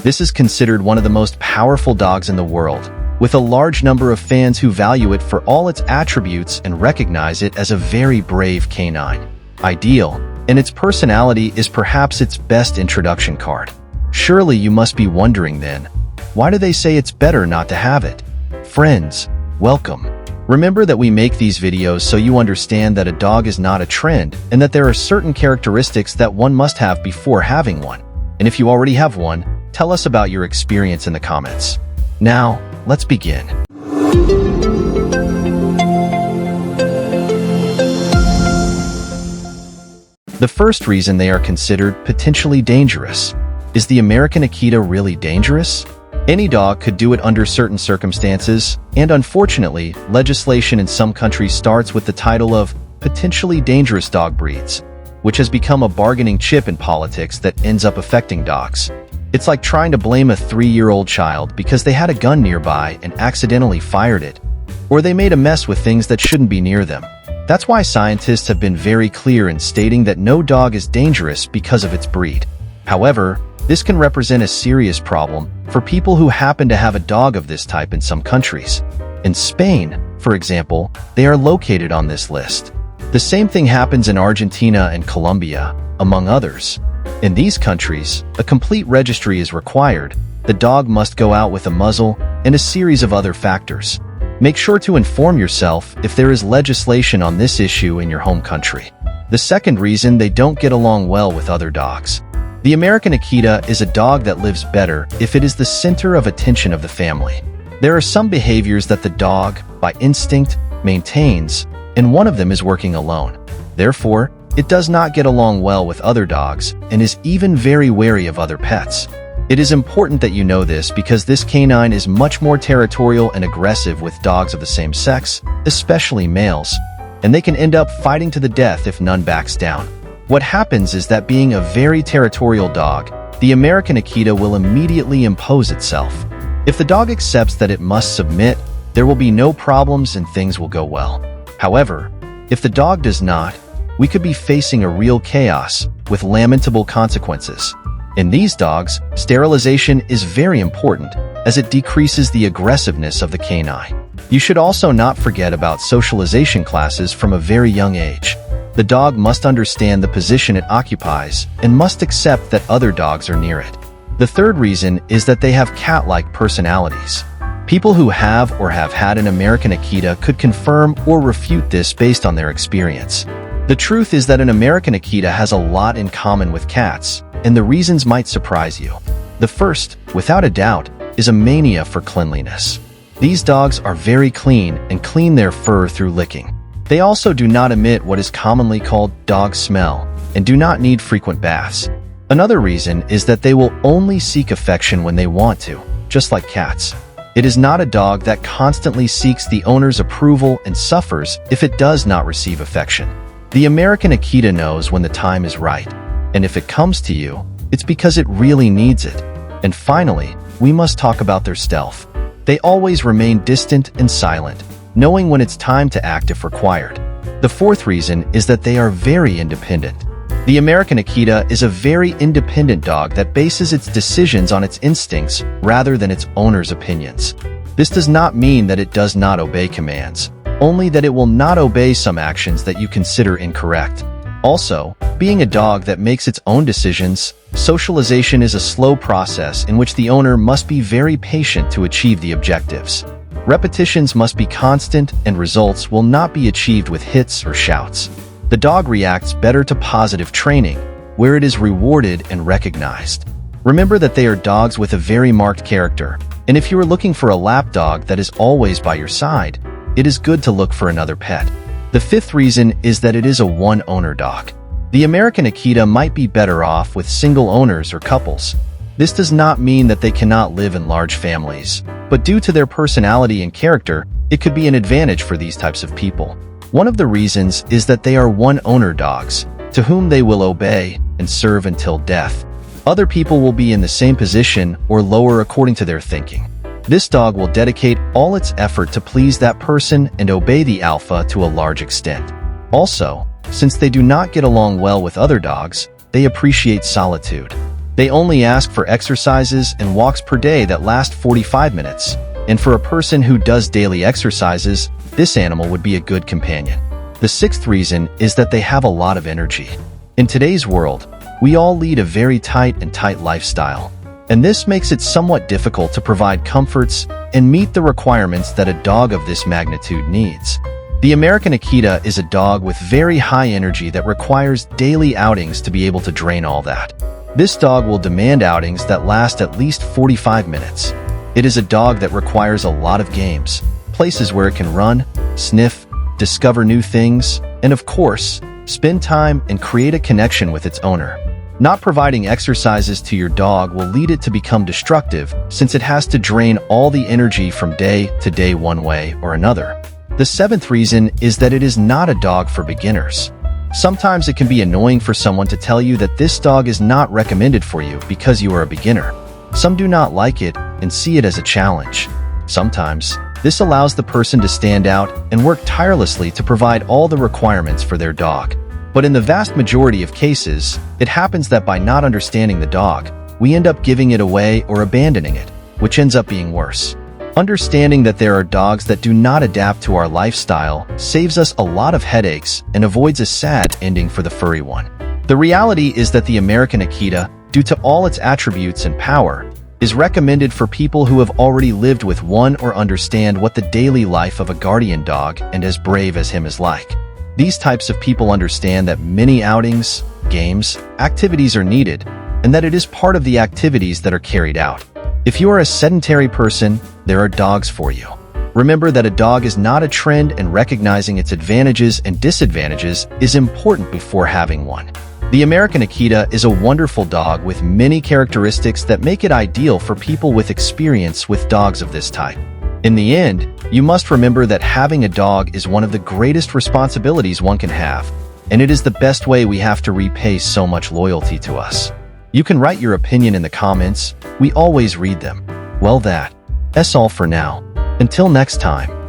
This is considered one of the most powerful dogs in the world, with a large number of fans who value it for all its attributes and recognize it as a very brave canine. Ideal, and its personality is perhaps its best introduction card. Surely you must be wondering then, why do they say it's better not to have it? Friends, welcome. Remember that we make these videos so you understand that a dog is not a trend and that there are certain characteristics that one must have before having one. And if you already have one, tell us about your experience in the comments. Now, let's begin. The first reason they are considered potentially dangerous. Is the American Akita really dangerous? Any dog could do it under certain circumstances, and unfortunately, legislation in some countries starts with the title of potentially dangerous dog breeds, which has become a bargaining chip in politics that ends up affecting dogs. It's like trying to blame a 3-year-old child because they had a gun nearby and accidentally fired it, or they made a mess with things that shouldn't be near them. That's why scientists have been very clear in stating that no dog is dangerous because of its breed. However, this can represent a serious problem for people who happen to have a dog of this type in some countries. In Spain, for example, they are located on this list. The same thing happens in Argentina and Colombia, among others. In these countries, a complete registry is required. The dog must go out with a muzzle and a series of other factors. Make sure to inform yourself if there is legislation on this issue in your home country. The second reason they don't get along well with other dogs. The American Akita is a dog that lives better if it is the center of attention of the family. There are some behaviors that the dog, by instinct, maintains, and one of them is working alone. Therefore, it does not get along well with other dogs and is even very wary of other pets. It is important that you know this because this canine is much more territorial and aggressive with dogs of the same sex, especially males, and they can end up fighting to the death if none backs down. What happens is that being a very territorial dog, the American Akita will immediately impose itself. If the dog accepts that it must submit, there will be no problems and things will go well. However, if the dog does not, we could be facing a real chaos with lamentable consequences. In these dogs, sterilization is very important as it decreases the aggressiveness of the canine. You should also not forget about socialization classes from a very young age. The dog must understand the position it occupies and must accept that other dogs are near it. The third reason is that they have cat-like personalities. People who have or have had an American Akita could confirm or refute this based on their experience. The truth is that an American Akita has a lot in common with cats, and the reasons might surprise you. The first, without a doubt, is a mania for cleanliness. These dogs are very clean and clean their fur through licking. They also do not emit what is commonly called dog smell and do not need frequent baths. Another reason is that they will only seek affection when they want to, just like cats. It is not a dog that constantly seeks the owner's approval and suffers if it does not receive affection. The American Akita knows when the time is right, and if it comes to you, it's because it really needs it. And finally, we must talk about their stealth. They always remain distant and silent, knowing when it's time to act if required. The fourth reason is that they are very independent. The American Akita is a very independent dog that bases its decisions on its instincts rather than its owner's opinions. This does not mean that it does not obey commands, only that it will not obey some actions that you consider incorrect. Also, being a dog that makes its own decisions, socialization is a slow process in which the owner must be very patient to achieve the objectives. Repetitions must be constant and results will not be achieved with hits or shouts. The dog reacts better to positive training, where it is rewarded and recognized. Remember that they are dogs with a very marked character, and if you are looking for a lap dog that is always by your side, it is good to look for another pet. The fifth reason is that it is a one-owner dog. The American Akita might be better off with single owners or couples. This does not mean that they cannot live in large families, but due to their personality and character, it could be an advantage for these types of people. One of the reasons is that they are one-owner dogs, to whom they will obey and serve until death. Other people will be in the same position or lower according to their thinking. This dog will dedicate all its effort to please that person and obey the alpha to a large extent. Also, since they do not get along well with other dogs, they appreciate solitude. They only ask for exercises and walks per day that last 45 minutes. And for a person who does daily exercises, this animal would be a good companion. The sixth reason is that they have a lot of energy. In today's world, we all lead a very tight lifestyle, and this makes it somewhat difficult to provide comforts and meet the requirements that a dog of this magnitude needs. The American Akita is a dog with very high energy that requires daily outings to be able to drain all that. This dog will demand outings that last at least 45 minutes. It is a dog that requires a lot of games, places where it can run, sniff, discover new things, and of course, spend time and create a connection with its owner. Not providing exercises to your dog will lead it to become destructive since it has to drain all the energy from day to day one way or another. The seventh reason is that it is not a dog for beginners. Sometimes it can be annoying for someone to tell you that this dog is not recommended for you because you are a beginner. Some do not like it and see it as a challenge. Sometimes, this allows the person to stand out and work tirelessly to provide all the requirements for their dog. But in the vast majority of cases, it happens that by not understanding the dog, we end up giving it away or abandoning it, which ends up being worse. Understanding that there are dogs that do not adapt to our lifestyle saves us a lot of headaches and avoids a sad ending for the furry one. The reality is that the American Akita, due to all its attributes and power, is recommended for people who have already lived with one or understand what the daily life of a guardian dog and as brave as him is like. These types of people understand that many outings, games, activities are needed, and that it is part of the activities that are carried out. If you are a sedentary person, there are dogs for you. Remember that a dog is not a trend, and recognizing its advantages and disadvantages is important before having one. The American Akita is a wonderful dog with many characteristics that make it ideal for people with experience with dogs of this type. In the end, you must remember that having a dog is one of the greatest responsibilities one can have, and it is the best way we have to repay so much loyalty to us. You can write your opinion in the comments. We always read them. Well, that's all for now. Until next time.